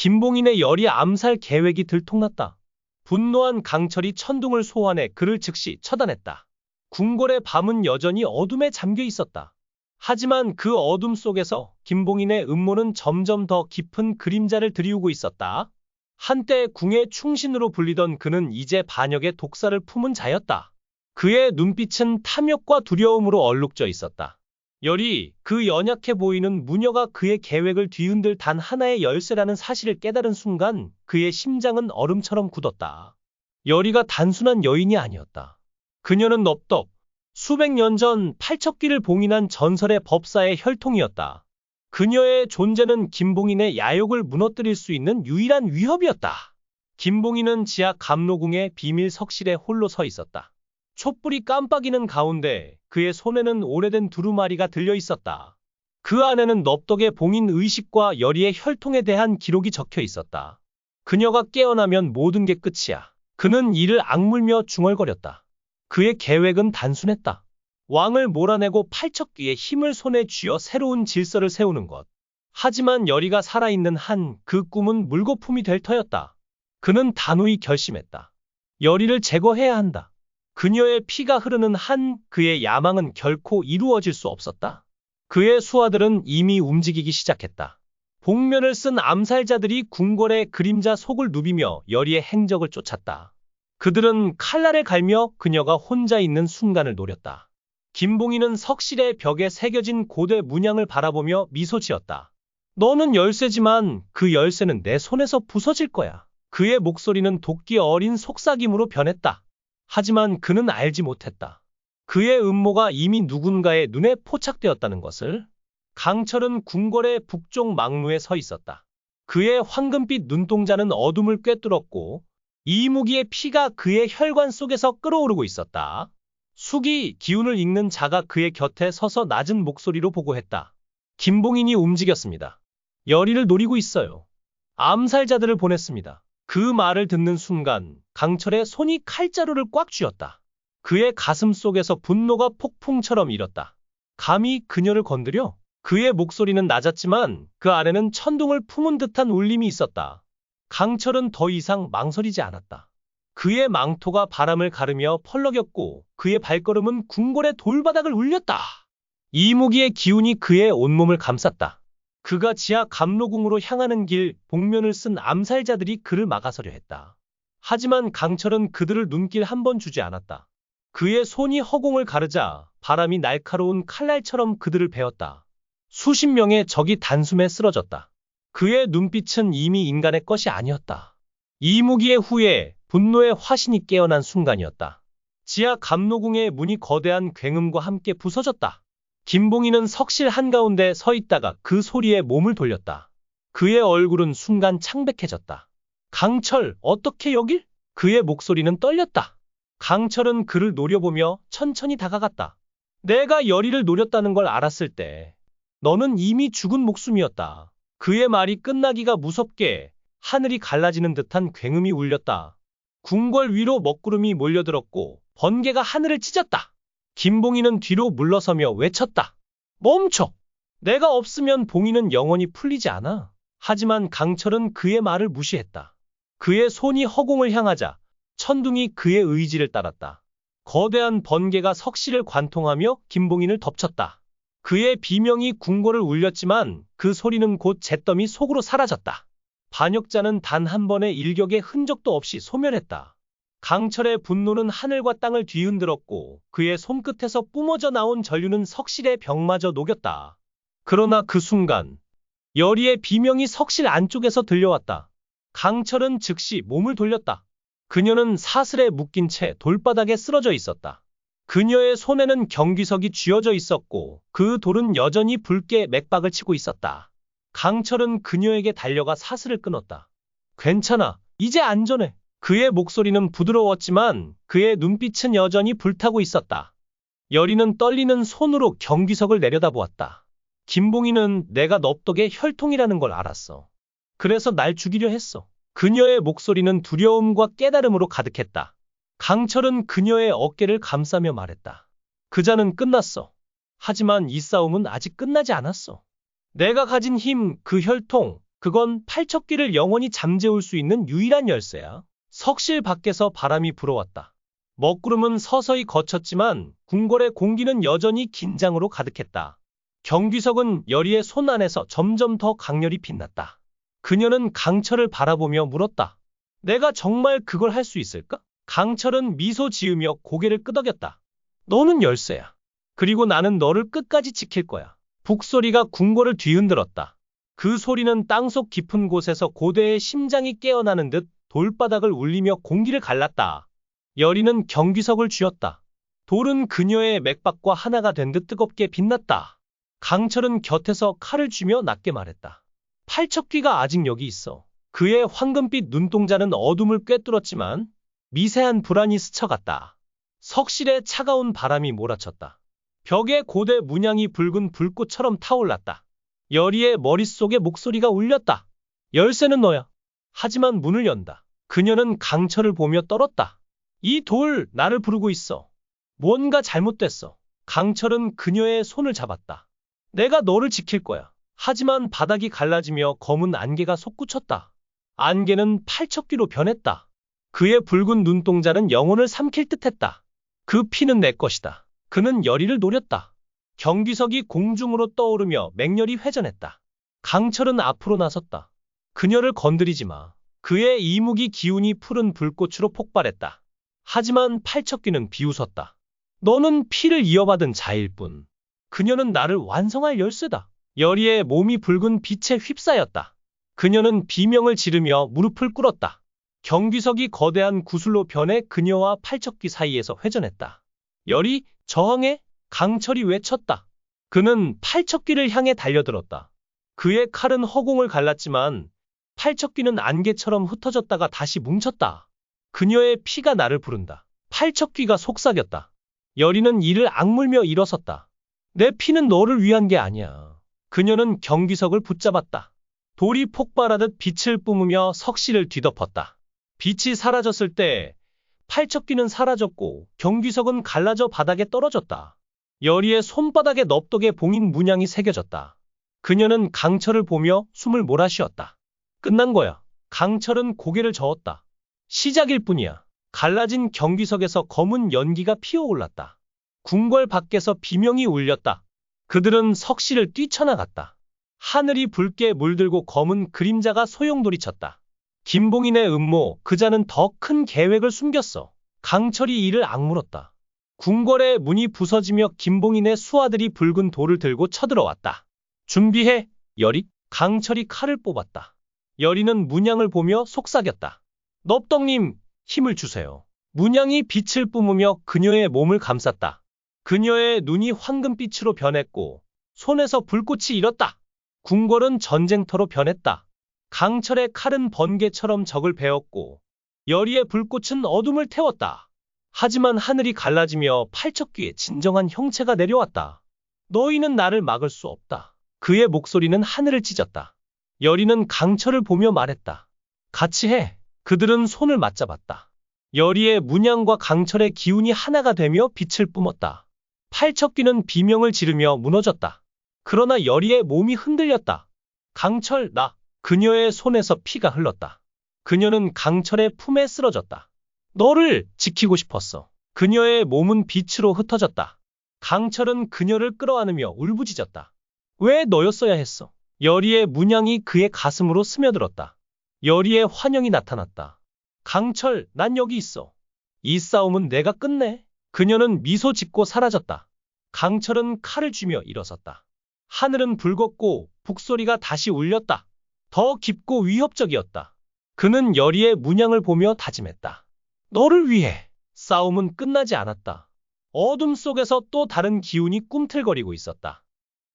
김봉인의 열이 암살 계획이 들통났다. 분노한 강철이 천둥을 소환해 그를 즉시 처단했다. 궁궐의 밤은 여전히 어둠에 잠겨 있었다. 하지만 그 어둠 속에서 김봉인의 음모는 점점 더 깊은 그림자를 드리우고 있었다. 한때 궁의 충신으로 불리던 그는 이제 반역의 독사를 품은 자였다. 그의 눈빛은 탐욕과 두려움으로 얼룩져 있었다. 열이 그 연약해 보이는 무녀가 그의 계획을 뒤흔들 단 하나의 열쇠라는 사실을 깨달은 순간 그의 심장은 얼음처럼 굳었다. 열이가 단순한 여인이 아니었다. 그녀는 넙덕 수백 년 전 팔척귀를 봉인한 전설의 법사의 혈통이었다. 그녀의 존재는 김봉인의 야욕을 무너뜨릴 수 있는 유일한 위협이었다. 김봉인은 지하 감로궁의 비밀 석실에 홀로 서 있었다. 촛불이 깜빡이는 가운데 그의 손에는 오래된 두루마리가 들려 있었다. 그 안에는 넙덕의 봉인 의식과 열이의 혈통에 대한 기록이 적혀 있었다. 그녀가 깨어나면 모든 게 끝이야. 그는 이를 악물며 중얼거렸다. 그의 계획은 단순했다. 왕을 몰아내고 팔척귀의 힘을 손에 쥐어 새로운 질서를 세우는 것. 하지만 열이가 살아있는 한 그 꿈은 물거품이 될 터였다. 그는 단호히 결심했다. 열이를 제거해야 한다. 그녀의 피가 흐르는 한 그의 야망은 결코 이루어질 수 없었다. 그의 수하들은 이미 움직이기 시작했다. 복면을 쓴 암살자들이 궁궐의 그림자 속을 누비며 열이의 행적을 쫓았다. 그들은 칼날을 갈며 그녀가 혼자 있는 순간을 노렸다. 김봉인은 석실의 벽에 새겨진 고대 문양을 바라보며 미소 지었다. 너는 열쇠지만 그 열쇠는 내 손에서 부서질 거야. 그의 목소리는 도끼 어린 속삭임으로 변했다. 하지만 그는 알지 못했다. 그의 음모가 이미 누군가의 눈에 포착되었다는 것을. 강철은 궁궐의 북쪽 막루에 서 있었다. 그의 황금빛 눈동자는 어둠을 꿰뚫었고 이무기의 피가 그의 혈관 속에서 끓어오르고 있었다. 숙이 기운을 읽는 자가 그의 곁에 서서 낮은 목소리로 보고했다. 김봉인이 움직였습니다. 열이를 노리고 있어요. 암살자들을 보냈습니다. 그 말을 듣는 순간 강철의 손이 칼자루를 꽉 쥐었다. 그의 가슴 속에서 분노가 폭풍처럼 일었다. 감히 그녀를 건드려? 그의 목소리는 낮았지만 그 안에는 천둥을 품은 듯한 울림이 있었다. 강철은 더 이상 망설이지 않았다. 그의 망토가 바람을 가르며 펄럭였고 그의 발걸음은 궁궐의 돌바닥을 울렸다. 이무기의 기운이 그의 온몸을 감쌌다. 그가 지하 감로궁으로 향하는 길, 복면을 쓴 암살자들이 그를 막아서려 했다. 하지만 강철은 그들을 눈길 한 번 주지 않았다. 그의 손이 허공을 가르자 바람이 날카로운 칼날처럼 그들을 베었다. 수십 명의 적이 단숨에 쓰러졌다. 그의 눈빛은 이미 인간의 것이 아니었다. 이무기의 후예, 분노의 화신이 깨어난 순간이었다. 지하 감로궁의 문이 거대한 굉음과 함께 부서졌다. 김봉인은 석실 한가운데 서 있다가 그 소리에 몸을 돌렸다. 그의 얼굴은 순간 창백해졌다. 강철, 어떻게 여길? 그의 목소리는 떨렸다. 강철은 그를 노려보며 천천히 다가갔다. 내가 열이를 노렸다는 걸 알았을 때 너는 이미 죽은 목숨이었다. 그의 말이 끝나기가 무섭게 하늘이 갈라지는 듯한 굉음이 울렸다. 궁궐 위로 먹구름이 몰려들었고 번개가 하늘을 찢었다. 김봉인은 뒤로 물러서며 외쳤다. 멈춰! 내가 없으면 봉인은 영원히 풀리지 않아. 하지만 강철은 그의 말을 무시했다. 그의 손이 허공을 향하자 천둥이 그의 의지를 따랐다. 거대한 번개가 석실을 관통하며 김봉인을 덮쳤다. 그의 비명이 궁궐을 울렸지만 그 소리는 곧 잿더미 속으로 사라졌다. 반역자는 단 한 번의 일격의 흔적도 없이 소멸했다. 강철의 분노는 하늘과 땅을 뒤흔들었고 그의 손끝에서 뿜어져 나온 전류는 석실의 벽마저 녹였다. 그러나 그 순간 열이의 비명이 석실 안쪽에서 들려왔다. 강철은 즉시 몸을 돌렸다. 그녀는 사슬에 묶인 채 돌바닥에 쓰러져 있었다. 그녀의 손에는 경기석이 쥐어져 있었고 그 돌은 여전히 붉게 맥박을 치고 있었다. 강철은 그녀에게 달려가 사슬을 끊었다. 괜찮아, 이제 안전해. 그의 목소리는 부드러웠지만 그의 눈빛은 여전히 불타고 있었다. 열이는 떨리는 손으로 경기석을 내려다보았다. 김봉인은 내가 넙덕의 혈통이라는 걸 알았어. 그래서 날 죽이려 했어. 그녀의 목소리는 두려움과 깨달음으로 가득했다. 강철은 그녀의 어깨를 감싸며 말했다. 그자는 끝났어. 하지만 이 싸움은 아직 끝나지 않았어. 내가 가진 힘, 그 혈통, 그건 팔척귀를 영원히 잠재울 수 있는 유일한 열쇠야. 석실 밖에서 바람이 불어왔다. 먹구름은 서서히 걷혔지만 궁궐의 공기는 여전히 긴장으로 가득했다. 경규석은 여리의 손 안에서 점점 더 강렬히 빛났다. 그녀는 강철을 바라보며 물었다. 내가 정말 그걸 할 수 있을까? 강철은 미소 지으며 고개를 끄덕였다. 너는 열쇠야. 그리고 나는 너를 끝까지 지킬 거야. 북소리가 궁궐을 뒤흔들었다. 그 소리는 땅속 깊은 곳에서 고대의 심장이 깨어나는 듯 돌바닥을 울리며 공기를 갈랐다. 여리는 경규석을 쥐었다. 돌은 그녀의 맥박과 하나가 된 듯 뜨겁게 빛났다. 강철은 곁에서 칼을 쥐며 낮게 말했다. 팔척귀가 아직 여기 있어. 그의 황금빛 눈동자는 어둠을 꿰뚫었지만 미세한 불안이 스쳐갔다. 석실에 차가운 바람이 몰아쳤다. 벽에 고대 문양이 붉은 불꽃처럼 타올랐다. 여리의 머릿속에 목소리가 울렸다. 열쇠는 너야. 하지만 문을 연다. 그녀는 강철을 보며 떨었다. 이 돌 나를 부르고 있어. 뭔가 잘못됐어. 강철은 그녀의 손을 잡았다. 내가 너를 지킬 거야. 하지만 바닥이 갈라지며 검은 안개가 솟구쳤다. 안개는 팔척귀로 변했다. 그의 붉은 눈동자는 영혼을 삼킬 듯했다. 그 피는 내 것이다. 그는 여리를 노렸다. 경규석이 공중으로 떠오르며 맹렬히 회전했다. 강철은 앞으로 나섰다. 그녀를 건드리지 마. 그의 이목이 기운이 푸른 불꽃으로 폭발했다. 하지만 팔척귀는 비웃었다. 너는 피를 이어받은 자일 뿐. 그녀는 나를 완성할 열쇠다. 여리의 몸이 붉은 빛에 휩싸였다. 그녀는 비명을 지르며 무릎을 꿇었다. 경규석이 거대한 구슬로 변해 그녀와 팔척귀 사이에서 회전했다. 여리, 저항해! 강철이 외쳤다. 그는 팔척귀를 향해 달려들었다. 그의 칼은 허공을 갈랐지만 팔척귀는 안개처럼 흩어졌다가 다시 뭉쳤다. 그녀의 피가 나를 부른다. 팔척귀가 속삭였다. 여리는 이를 악물며 일어섰다. 내 피는 너를 위한 게 아니야. 그녀는 경규석을 붙잡았다. 돌이 폭발하듯 빛을 뿜으며 석실을 뒤덮었다. 빛이 사라졌을 때 팔척귀는 사라졌고 경규석은 갈라져 바닥에 떨어졌다. 여리의 손바닥에 넙덕에 봉인 문양이 새겨졌다. 그녀는 강철을 보며 숨을 몰아쉬었다. 끝난 거야. 강철은 고개를 저었다. 시작일 뿐이야. 갈라진 경규석에서 검은 연기가 피어올랐다. 궁궐 밖에서 비명이 울렸다. 그들은 석실을 뛰쳐나갔다. 하늘이 붉게 물들고 검은 그림자가 소용돌이쳤다. 김봉인의 음모, 그자는 더 큰 계획을 숨겼어. 강철이 이를 악물었다. 궁궐의 문이 부서지며 김봉인의 수하들이 붉은 돌을 들고 쳐들어왔다. 준비해, 여리. 강철이 칼을 뽑았다. 여리는 문양을 보며 속삭였다. 넙덕님, 힘을 주세요. 문양이 빛을 뿜으며 그녀의 몸을 감쌌다. 그녀의 눈이 황금빛으로 변했고 손에서 불꽃이 일었다. 궁궐은 전쟁터로 변했다. 강철의 칼은 번개처럼 적을 베었고 여리의 불꽃은 어둠을 태웠다. 하지만 하늘이 갈라지며 팔척귀의 진정한 형체가 내려왔다. 너희는 나를 막을 수 없다. 그의 목소리는 하늘을 찢었다. 여리는 강철을 보며 말했다. 같이 해. 그들은 손을 맞잡았다. 여리의 문양과 강철의 기운이 하나가 되며 빛을 뿜었다. 팔척귀는 비명을 지르며 무너졌다. 그러나 여리의 몸이 흔들렸다. 강철, 나. 그녀의 손에서 피가 흘렀다. 그녀는 강철의 품에 쓰러졌다. 너를 지키고 싶었어. 그녀의 몸은 빛으로 흩어졌다. 강철은 그녀를 끌어안으며 울부짖었다. 왜 너였어야 했어? 여리의 문양이 그의 가슴으로 스며들었다. 여리의 환영이 나타났다. 강철, 난 여기 있어. 이 싸움은 내가 끝내. 그녀는 미소 짓고 사라졌다. 강철은 칼을 쥐며 일어섰다. 하늘은 붉었고 북소리가 다시 울렸다. 더 깊고 위협적이었다. 그는 여리의 문양을 보며 다짐했다. 너를 위해. 싸움은 끝나지 않았다. 어둠 속에서 또 다른 기운이 꿈틀거리고 있었다.